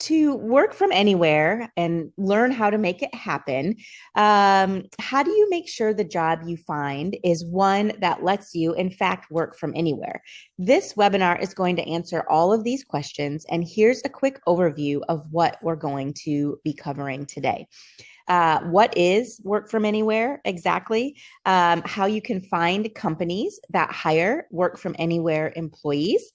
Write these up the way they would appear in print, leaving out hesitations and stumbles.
To work from anywhere and learn how to make it happen, how do you make sure the job you find is one that lets you, in fact, work from anywhere? This webinar is going to answer all of these questions, and here's a quick overview of what we're going to be covering today. What is work from anywhere exactly? How you can find companies that hire work from anywhere employees,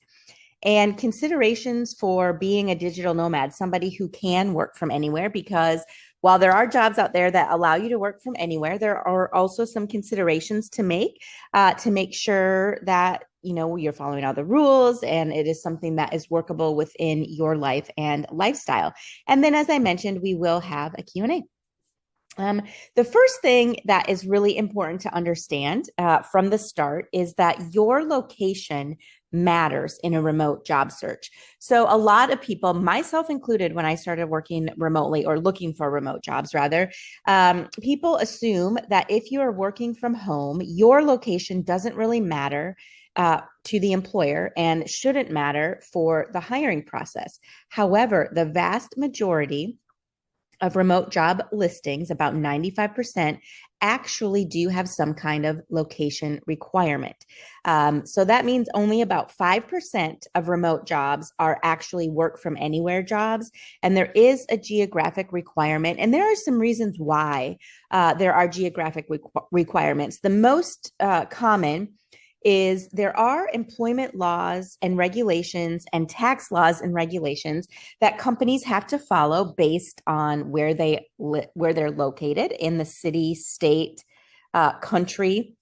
and considerations for being a digital nomad, somebody who can work from anywhere, because while there are jobs out there that allow you to work from anywhere, there are also some considerations to make sure that you're following all the rules and it is something that is workable within your life and lifestyle. And then, as I mentioned, we will have a Q&A. The first thing that is really important to understand from the start is that your location matters in a remote job search. So a lot of people, myself included, when I started working remotely or looking for remote jobs rather, people assume that if you are working from home, your location doesn't really matter to the employer and shouldn't matter for the hiring process. However, the vast majority of remote job listings, about 95%, actually do have some kind of location requirement. So that means only about 5% of remote jobs are actually work from anywhere jobs. And there is a geographic requirement. And there are some reasons why there are geographic requirements. The most common is there are employment laws and regulations and tax laws and regulations that companies have to follow based on where they're located in the city, state, country.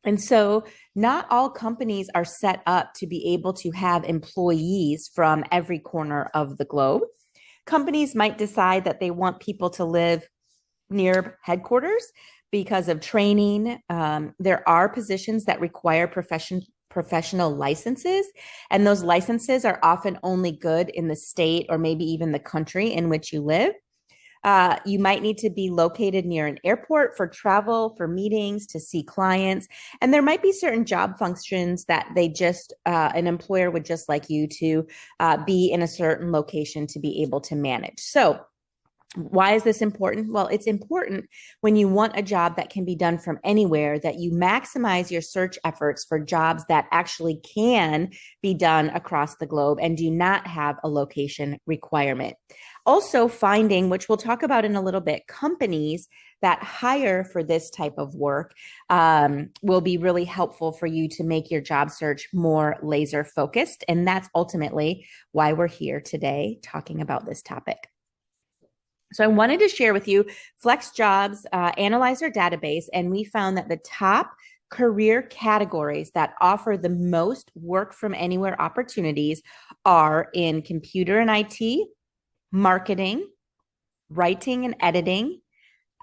And so not all companies are set up to be able to have employees from every corner of the globe. Companies might decide that they want people to live near headquarters because of training. There are positions that require professional licenses, and those licenses are often only good in the state or maybe even the country in which you live. You might need to be located near an airport for travel, for meetings, to see clients. And there might be certain job functions that an employer would just like you to be in a certain location to be able to manage. So why is this important? Well, it's important when you want a job that can be done from anywhere, that you maximize your search efforts for jobs that actually can be done across the globe and do not have a location requirement. Also finding, which we'll talk about in a little bit, companies that hire for this type of work will be really helpful for you to make your job search more laser focused. And that's ultimately why we're here today talking about this topic. So I wanted to share with you FlexJobs analyzed our database, and we found that the top career categories that offer the most work from anywhere opportunities are in computer and IT, marketing, writing and editing,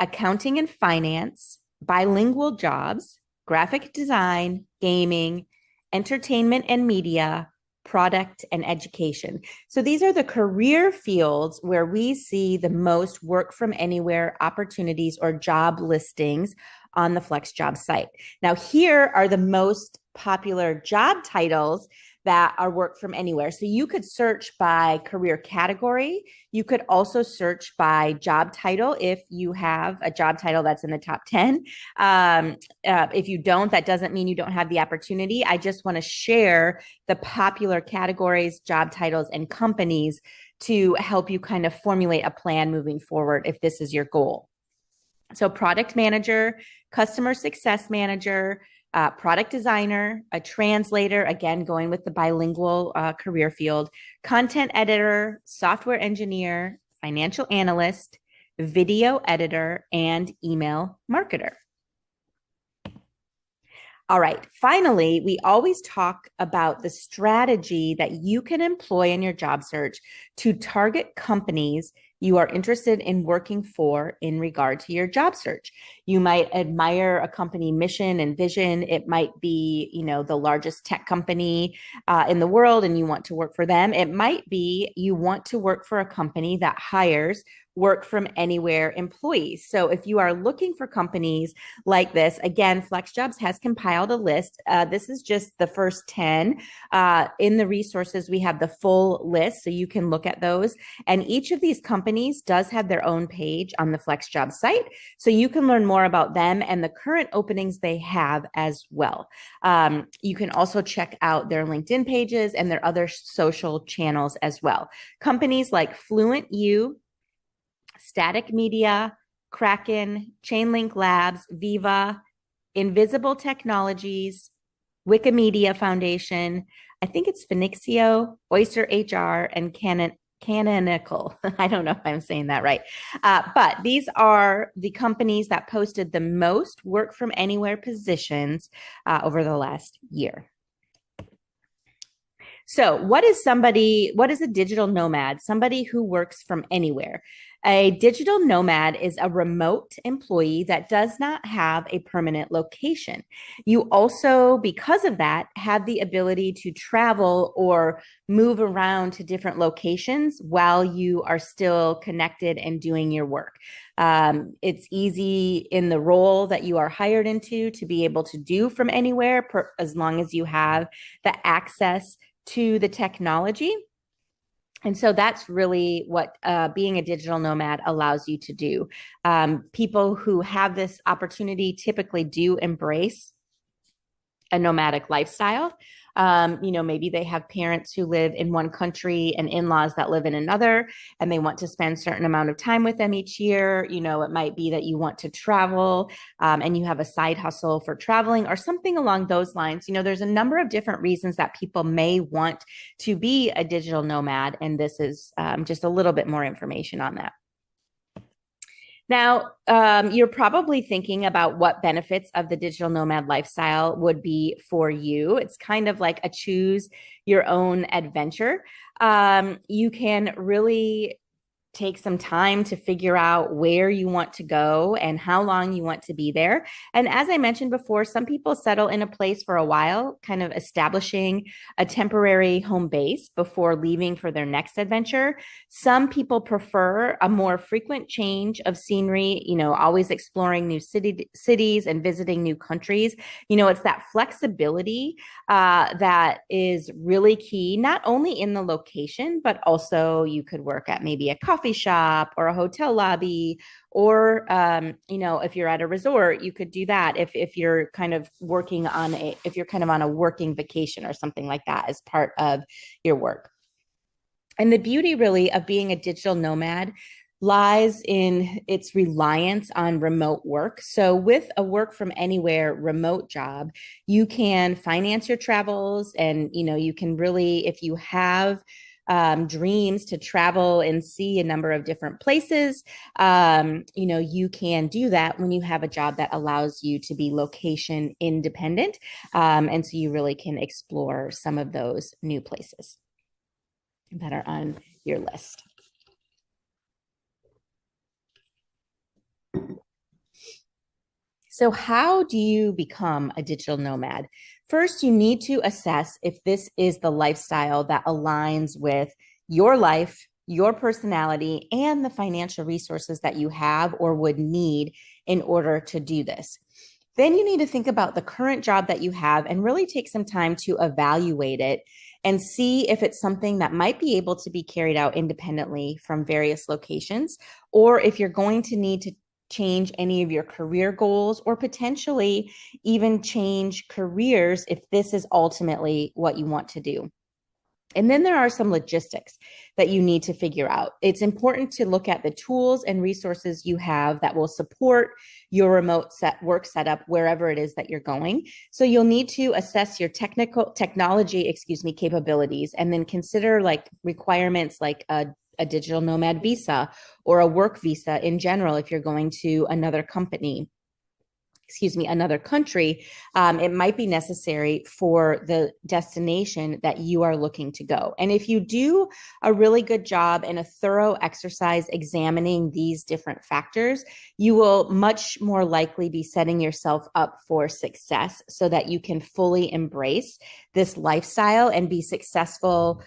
accounting and finance, bilingual jobs, graphic design, gaming, entertainment and media, product, and education. So these are the career fields where we see the most work from anywhere opportunities or job listings on the FlexJobs site. Now, here are the most popular job titles that are work from anywhere. So you could search by career category. You could also search by job title if you have a job title that's in the top 10. If you don't, that doesn't mean you don't have the opportunity. I just want to share the popular categories, job titles, and companies to help you kind of formulate a plan moving forward if this is your goal. So product manager, customer success manager, product designer, a translator, again, going with the bilingual career field, content editor, software engineer, financial analyst, video editor, and email marketer. All right. Finally, we always talk about the strategy that you can employ in your job search to target companies you are interested in working for in regard to your job search. You might admire a company mission and vision. It might be, the largest tech company in the world and you want to work for them. It might be you want to work for a company that hires work from anywhere employees. So if you are looking for companies like this, again, FlexJobs has compiled a list. This is just the first 10. In the resources, we have the full list, so you can look at those. And each of these companies does have their own page on the FlexJobs site, so you can learn more about them and the current openings they have as well. You can also check out their LinkedIn pages and their other social channels as well. Companies like Fluent U, Static Media, Kraken, Chainlink Labs, Viva, Invisible Technologies, Wikimedia Foundation, I think it's Finixio, Oyster HR, and Canonical. I don't know if I'm saying that right. But these are the companies that posted the most work from anywhere positions over the last year. So what is a digital nomad? Somebody who works from anywhere. A digital nomad is a remote employee that does not have a permanent location. You also, because of that, have the ability to travel or move around to different locations while you are still connected and doing your work. It's easy in the role that you are hired into to be able to do from anywhere as long as you have the access to the technology. And so that's really what being a digital nomad allows you to do. People who have this opportunity typically do embrace a nomadic lifestyle. Maybe they have parents who live in one country and in-laws that live in another, and they want to spend a certain amount of time with them each year. It might be that you want to travel and you have a side hustle for traveling or something along those lines. There's a number of different reasons that people may want to be a digital nomad, and this is just a little bit more information on that. Now, you're probably thinking about what benefits of the digital nomad lifestyle would be for you. It's kind of like a choose your own adventure. You can really take some time to figure out where you want to go and how long you want to be there. And as I mentioned before, some people settle in a place for a while, kind of establishing a temporary home base before leaving for their next adventure. Some people prefer a more frequent change of scenery, always exploring new cities and visiting new countries. It's that flexibility that is really key, not only in the location, but also you could work at maybe a coffee shop or a hotel lobby, or if you're at a resort, you could do that if you're kind of working on a working vacation or something like that as part of your work. And the beauty really of being a digital nomad lies in its reliance on remote work. So with a work from anywhere remote job, you can finance your travels, and you can really, if you have dreams to travel and see a number of different places, you can do that when you have a job that allows you to be location independent. And so you really can explore some of those new places that are on your list. So how do you become a digital nomad? First, you need to assess if this is the lifestyle that aligns with your life, your personality, and the financial resources that you have or would need in order to do this. Then you need to think about the current job that you have and really take some time to evaluate it and see if it's something that might be able to be carried out independently from various locations, or if you're going to need to change any of your career goals or potentially even change careers if this is ultimately what you want to do. And then there are some logistics that you need to figure out. It's important to look at the tools and resources you have that will support your remote work setup wherever it is that you're going. So you'll need to assess your technology capabilities, and then consider requirements like a digital nomad visa or a work visa in general if you're going to another company. excuse me, another country, it might be necessary for the destination that you are looking to go. And if you do a really good job and a thorough exercise examining these different factors, you will much more likely be setting yourself up for success so that you can fully embrace this lifestyle and be successful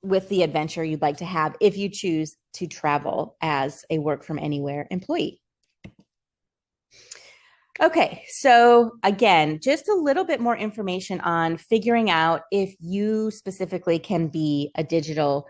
with the adventure you'd like to have if you choose to travel as a work from anywhere employee. Okay, so again, just a little bit more information on figuring out if you specifically can be a digital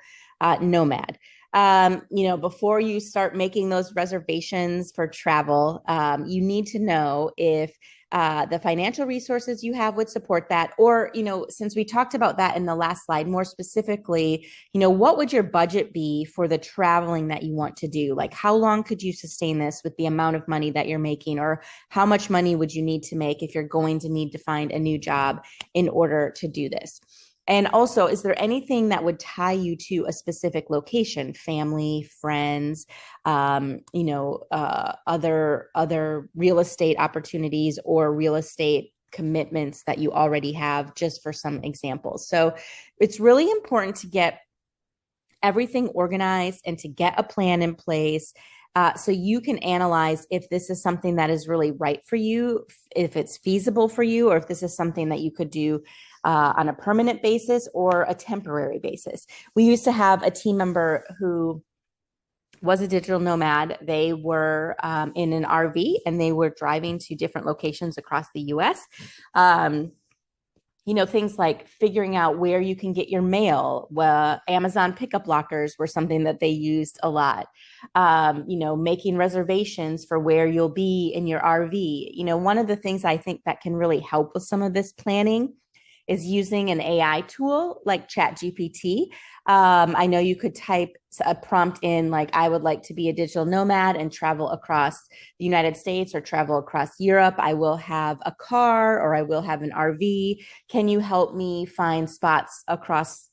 nomad. Before you start making those reservations for travel, you need to know if the financial resources you have would support that, or, since we talked about that in the last slide, more specifically, what would your budget be for the traveling that you want to do? Like, how long could you sustain this with the amount of money that you're making, or how much money would you need to make if you're going to need to find a new job in order to do this? And also, is there anything that would tie you to a specific location, family, friends, other real estate opportunities or real estate commitments that you already have, just for some examples. So it's really important to get everything organized and to get a plan in place. So you can analyze if this is something that is really right for you, if it's feasible for you, or if this is something that you could do on a permanent basis or a temporary basis. We used to have a team member who was a digital nomad. They were in an RV and they were driving to different locations across the US. Things like figuring out where you can get your mail. Amazon pickup lockers were something that they used a lot. Making reservations for where you'll be in your RV. One of the things I think that can really help with some of this planning is using an AI tool like ChatGPT. I know you could type a prompt in like, I would like to be a digital nomad and travel across the United States or travel across Europe. I will have a car or I will have an RV. Can you help me find spots across,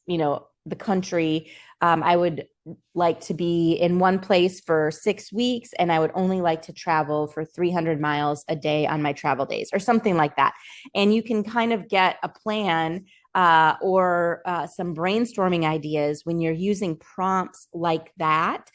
the country? I would like to be in one place for 6 weeks, and I would only like to travel for 300 miles a day on my travel days, or something like that. And you can kind of get a plan or some brainstorming ideas when you're using prompts like that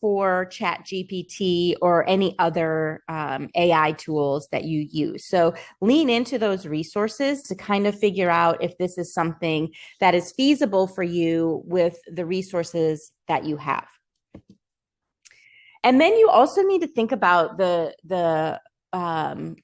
for ChatGPT or any other AI tools that you use. So lean into those resources to kind of figure out if this is something that is feasible for you with the resources that you have. And then you also need to think about the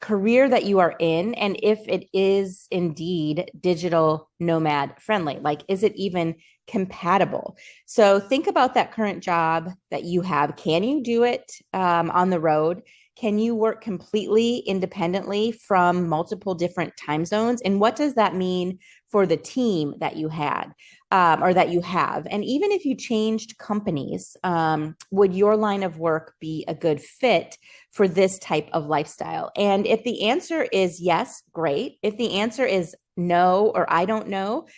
career that you are in, and if it is indeed digital nomad friendly. Like, is it even compatible? So think about that current job that you have. Can you do it on the road? Can you work completely independently from multiple different time zones? And what does that mean for the team that you had or that you have? And even if you changed companies, would your line of work be a good fit for this type of lifestyle? And if the answer is yes, great. If the answer is no, or I don't know,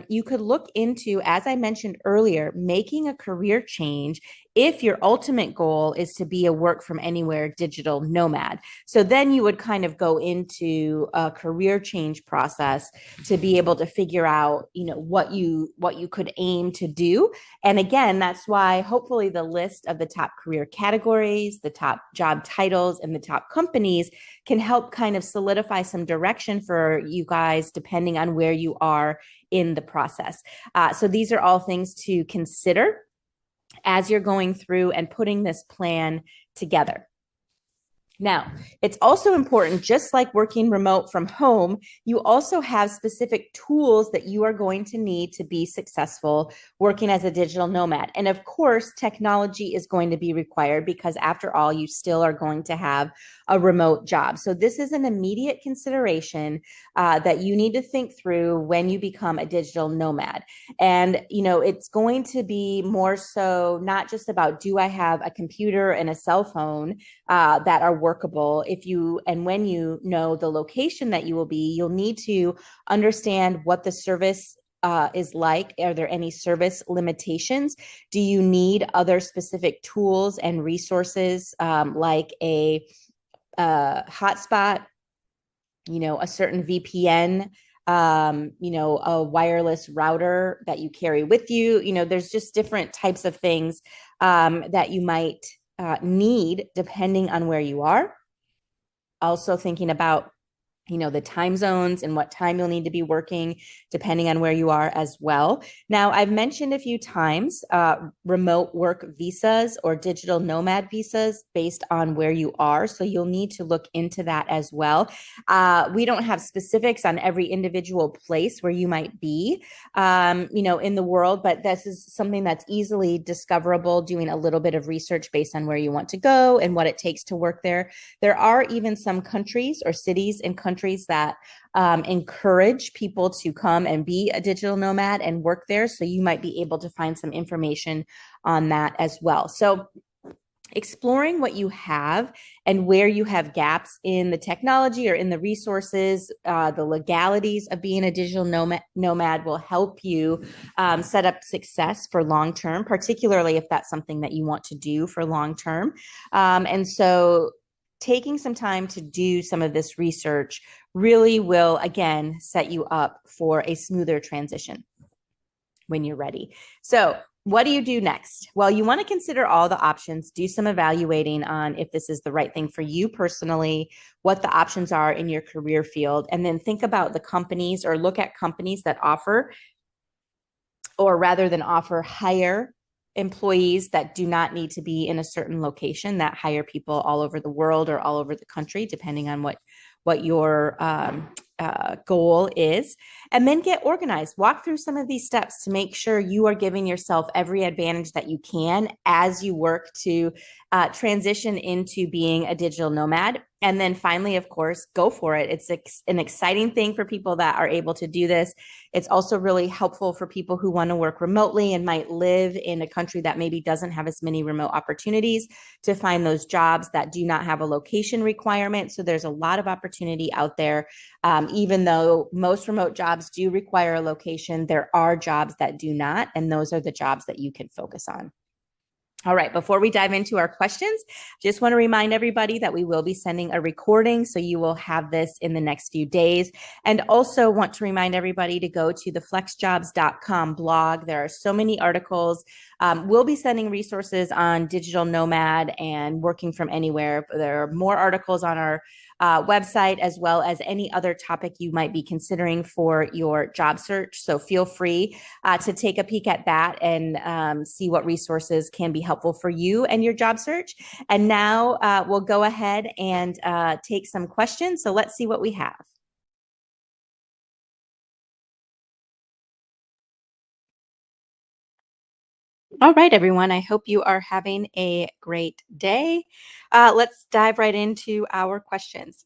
you could look into, as I mentioned earlier, making a career change if your ultimate goal is to be a work from anywhere digital nomad. So then you would kind of go into a career change process to be able to figure out, what you could aim to do. And again, that's why hopefully the list of the top career categories, the top job titles, and the top companies can help kind of solidify some direction for you guys, depending on where you are in the process. So these are all things to consider as you're going through and putting this plan together. Now, it's also important, just like working remote from home, you also have specific tools that you are going to need to be successful working as a digital nomad. And of course, technology is going to be required because after all, you still are going to have a remote job. So this is an immediate consideration that you need to think through when you become a digital nomad. And, it's going to be more so not just about, do I have a computer and a cell phone that are workable? When you know the location that you will be, you'll need to understand what the service is like. Are there any service limitations? Do you need other specific tools and resources like a hotspot, a certain VPN, a wireless router that you carry with you. There's just different types of things that you might need depending on where you are. Also thinking about the time zones and what time you'll need to be working depending on where you are as well. Now, I've mentioned a few times remote work visas or digital nomad visas based on where you are. So you'll need to look into that as well. We don't have specifics on every individual place where you might be, in the world, but this is something that's easily discoverable doing a little bit of research based on where you want to go and what it takes to work there. There are even some countries or cities in countries that encourage people to come and be a digital nomad and work there. So you might be able to find some information on that as well. So exploring what you have and where you have gaps in the technology or in the resources, the legalities of being a digital nomad will help you set up success for long term, particularly if that's something that you want to do for long term. And so taking some time to do some of this research really will, again, set you up for a smoother transition when you're ready. So what do you do next? Well, you want to consider all the options, do some evaluating on if this is the right thing for you personally, what the options are in your career field, and then think about the companies or look at companies that offer, or rather than offer, hire employees that do not need to be in a certain location, that hire people all over the world or all over the country, depending on what your goal is, and then get organized. Walk through some of these steps to make sure you are giving yourself every advantage that you can as you work to transition into being a digital nomad. And then finally, of course, go for it. It's an exciting thing for people that are able to do this. It's also really helpful for people who want to work remotely and might live in a country that maybe doesn't have as many remote opportunities to find those jobs that do not have a location requirement. So there's a lot of opportunity out there. Even though most remote jobs do require a location, there are jobs that do not, and those are the jobs that you can focus on. All right, before we dive into our questions, just want to remind everybody that we will be sending a recording, so you will have this in the next few days. And also want to remind everybody to go to the FlexJobs.com blog. There are so many articles. We'll be sending resources on digital nomad and working from anywhere. There are more articles on our website, as well as any other topic you might be considering for your job search. So feel free to take a peek at that and see what resources can be helpful for you and your job search. And now we'll go ahead and take some questions. So let's see what we have. All right, everyone. I hope you are having a great day. Let's dive right into our questions.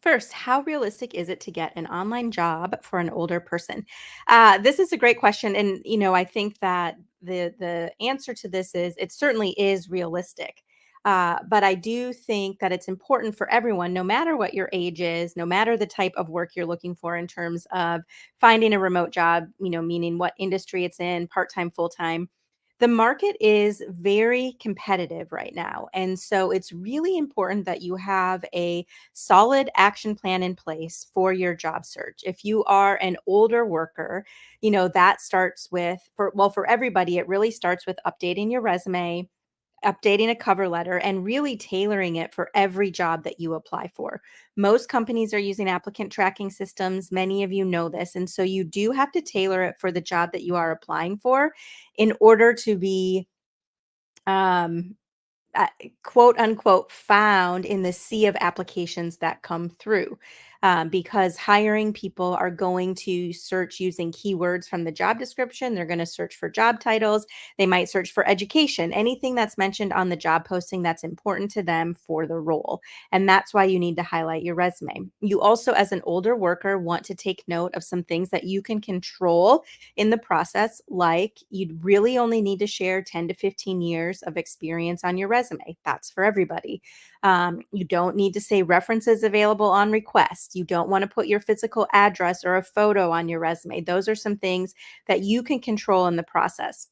First, how realistic is it to get an online job for an older person? This is a great question, and I think that the answer to this is it certainly is realistic. But I do think that it's important for everyone, no matter what your age is, no matter the type of work you're looking for in terms of finding a remote job, meaning what industry it's in, part time, full time. The market is very competitive right now. And so it's really important that you have a solid action plan in place for your job search. If you are an older worker, that starts with, for everybody, it really starts with updating your resume, updating a cover letter, and really tailoring it for every job that you apply for. Most companies are using applicant tracking systems. Many of you know this. And so you do have to tailor it for the job that you are applying for in order to be um, quote unquote found in the sea of applications that come through, because hiring people are going to search using keywords from the job description. They're going to search for job titles. They might search for education, anything that's mentioned on the job posting that's important to them for the role. And that's why you need to highlight your resume. You also, as an older worker, want to take note of some things that you can control in the process, like you'd really only need to share 10 to 15 years of experience on your resume. That's for everybody. You don't need to say references available on request. You don't want to put your physical address or a photo on your resume. Those are some things that you can control in the process.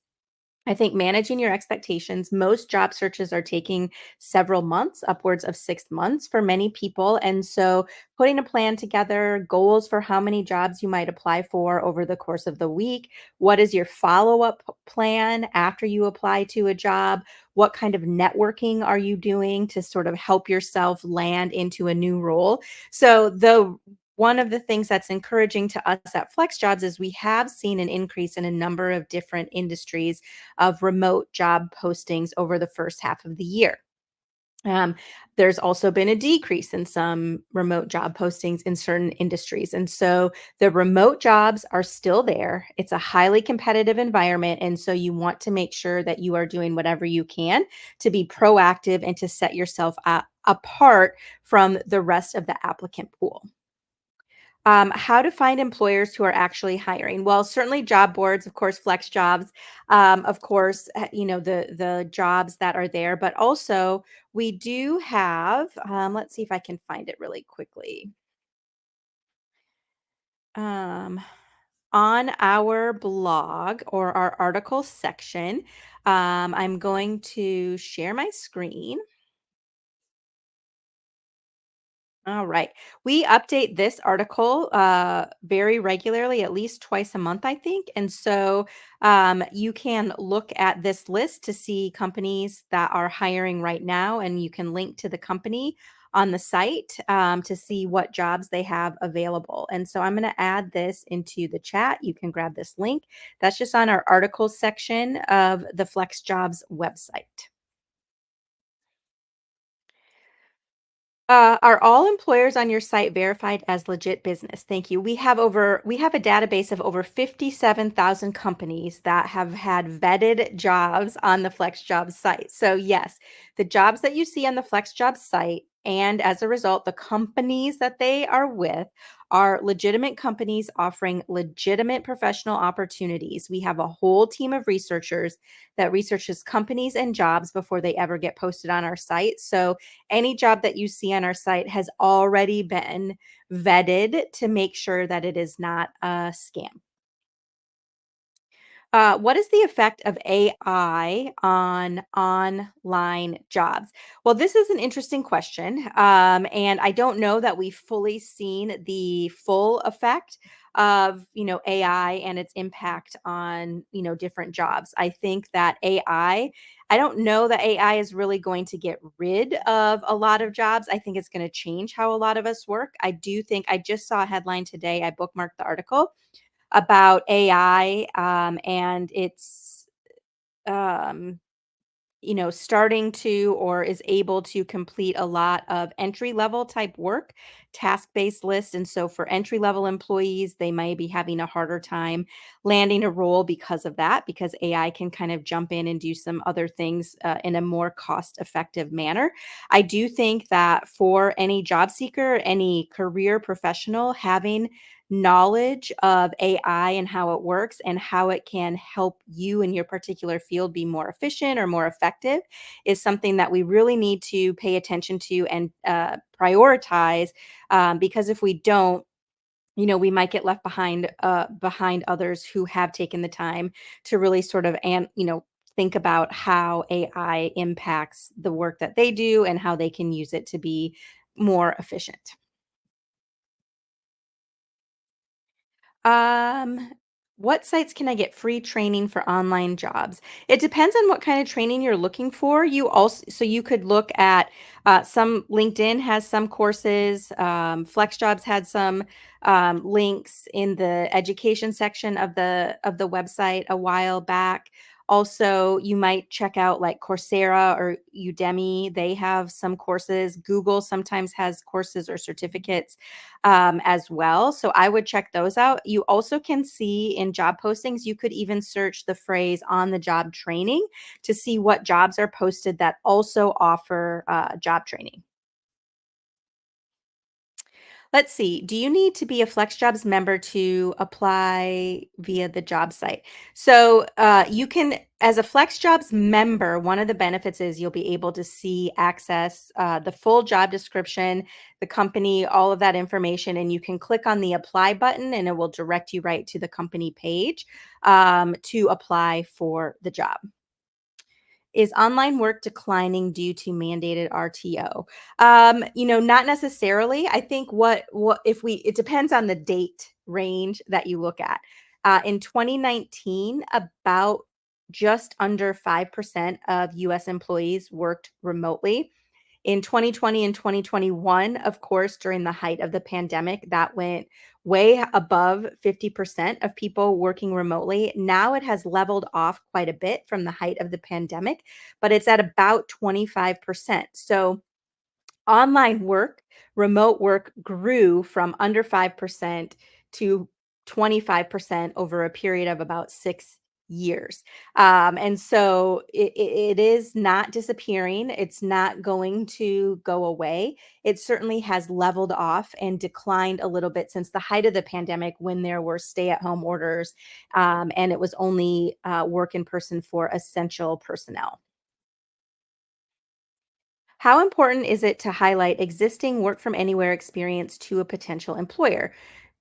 I think managing your expectations, most job searches are taking several months, upwards of 6 months for many people. And so putting a plan together, goals for how many jobs you might apply for over the course of the week. What is your follow up plan after you apply to a job? What kind of networking are you doing to sort of help yourself land into a new role? So the one of the things that's encouraging to us at FlexJobs is we have seen an increase in a number of different industries of remote job postings over the first half of the year. Um, there's also been a decrease in some remote job postings in certain industries. And so the remote jobs are still there. It's a highly competitive environment. And so you want to make sure that you are doing whatever you can to be proactive and to set yourself apart from the rest of the applicant pool. How to find employers who are actually hiring? Well, certainly job boards, of course, FlexJobs, of course, the jobs that are there, but also we do have. Let's see if I can find it really quickly. Um, on our blog or our article section, I'm going to share my screen. All right. We update this article very regularly, at least twice a month, I think. And so you can look at this list to see companies that are hiring right now, and you can link to the company on the site to see what jobs they have available. And so I'm going to add this into the chat. You can grab this link. That's just on our articles section of the FlexJobs website. Are all employers on your site verified as legit business? Thank you. We have a database of over 57,000 companies that have had vetted jobs on the FlexJobs site. So yes, the jobs that you see on the FlexJobs site and as a result the companies that they are with are legitimate companies offering legitimate professional opportunities. We have a whole team of researchers that researches companies and jobs before they ever get posted on our site. So any job that you see on our site has already been vetted to make sure that it is not a scam. What is the effect of AI on online jobs? Well, this is an interesting question. And I don't know that we've fully seen the full effect of, AI and its impact on, different jobs. I think that I don't know that AI is really going to get rid of a lot of jobs. I think it's going to change how a lot of us work. I do think I just saw a headline today. I bookmarked the article about AI, and it's um, starting to or is able to complete a lot of entry level type work, task based lists. And so for entry level employees, they might be having a harder time landing a role because of that, because AI can kind of jump in and do some other things in a more cost effective manner. I do think that for any job seeker, any career professional, having knowledge of AI and how it works and how it can help you in your particular field be more efficient or more effective is something that we really need to pay attention to and prioritize, because if we don't, we might get left behind others who have taken the time to really sort of and think about how AI impacts the work that they do and how they can use it to be more efficient. Um, what sites can I get free training for online jobs? It depends on what kind of training you're looking for. You could look at some LinkedIn has some courses. FlexJobs had some links in the education section of the website a while back. Also, you might check out like Coursera or Udemy. They have some courses. Google sometimes has courses or certificates as well. So I would check those out. You also can see in job postings, you could even search the phrase on the job training to see what jobs are posted that also offer job training. Let's see. Do you need to be a FlexJobs member to apply via the job site? So you can, as a FlexJobs member, one of the benefits is you'll be able to see, access the full job description, the company, all of that information, and you can click on the apply button and it will direct you right to the company page to apply for the job. Is online work declining due to mandated RTO? Not necessarily. I think what if we it depends on the date range that you look at. In 2019, about just under 5% of US employees worked remotely. In 2020 and 2021, of course, during the height of the pandemic, that went way above 50% of people working remotely. Now it has leveled off quite a bit from the height of the pandemic, but it's at about 25%. So online work, remote work grew from under 5% to 25% over a period of about 6 years. And so it is not disappearing. It's not going to go away. It certainly has leveled off and declined a little bit since the height of the pandemic when there were stay at home orders and it was only work in person for essential personnel. How important is it to highlight existing work from anywhere experience to a potential employer?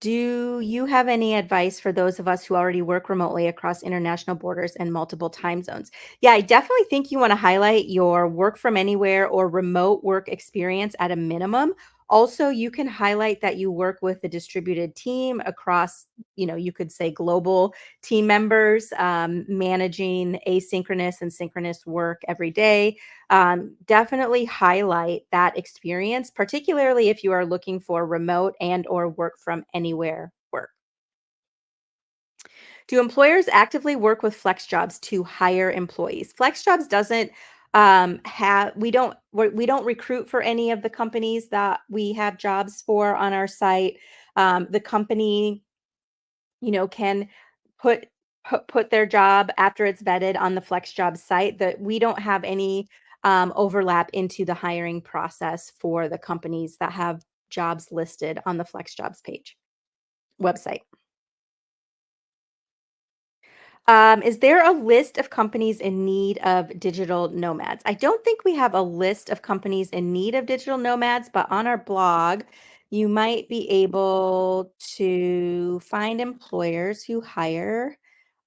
Do you have any advice for those of us who already work remotely across international borders and multiple time zones? Yeah, I definitely think you want to highlight your work from anywhere or remote work experience at a minimum. Also, you can highlight that you work with a distributed team across, you could say global team members, managing asynchronous and synchronous work every day. Definitely highlight that experience, particularly if you are looking for remote and or work from anywhere work. Do employers actively work with FlexJobs to hire employees? FlexJobs doesn't have we don't recruit for any of the companies that we have jobs for on our site. The company can put put their job after it's vetted on the FlexJobs site. That we don't have any overlap into the hiring process for the companies that have jobs listed on the FlexJobs page website. Is there a list of companies in need of digital nomads? I don't think we have a list of companies in need of digital nomads, but on our blog, you might be able to find employers who hire.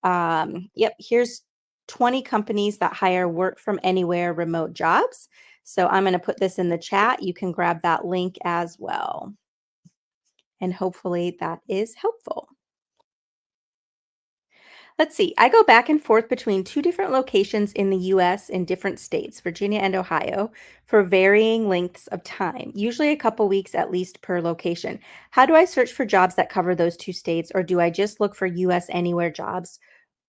Yep, here's 20 companies that hire work from anywhere remote jobs. So I'm going to put this in the chat. You can grab that link as well. And hopefully that is helpful. Let's see. I go back and forth between two different locations in the US in different states, Virginia and Ohio, for varying lengths of time, usually a couple weeks at least per location. How do I search for jobs that cover those two states, or do I just look for US anywhere jobs?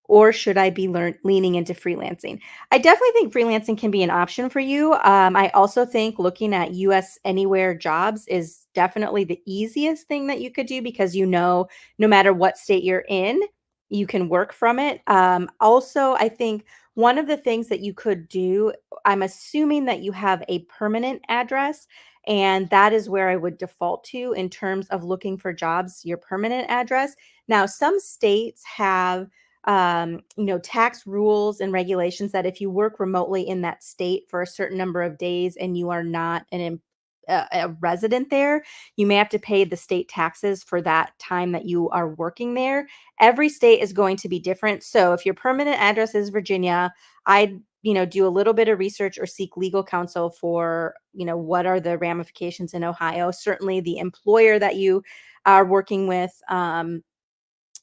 Or should I be leaning into freelancing? I definitely think freelancing can be an option for you. I also think looking at US anywhere jobs is definitely the easiest thing that you could do because no matter what state you're in, you can work from it. Also, I think one of the things that you could do, I'm assuming that you have a permanent address, and that is where I would default to in terms of looking for jobs, your permanent address. Now, some states have tax rules and regulations that if you work remotely in that state for a certain number of days and you are not a resident there, you may have to pay the state taxes for that time that you are working there. Every state is going to be different. So if your permanent address is Virginia, I'd do a little bit of research or seek legal counsel for what are the ramifications in Ohio. Certainly the employer that you are working with,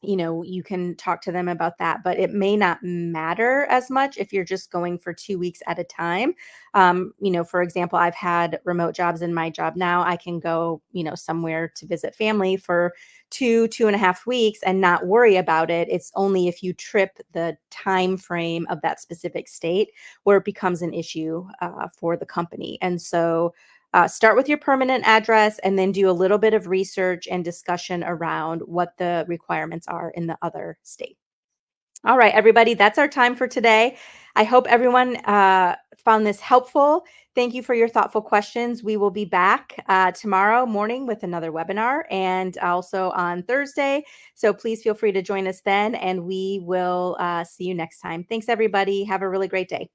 you can talk to them about that, but it may not matter as much if you're just going for 2 weeks at a time. For example, I've had remote jobs in my job now. I can go, somewhere to visit family for 2.5 weeks and not worry about it. It's only if you trip the time frame of that specific state where it becomes an issue for the company. And so start with your permanent address and then do a little bit of research and discussion around what the requirements are in the other state. All right, everybody, that's our time for today. I hope everyone found this helpful. Thank you for your thoughtful questions. We will be back tomorrow morning with another webinar and also on Thursday. So please feel free to join us then, and we will see you next time. Thanks, everybody. Have a really great day.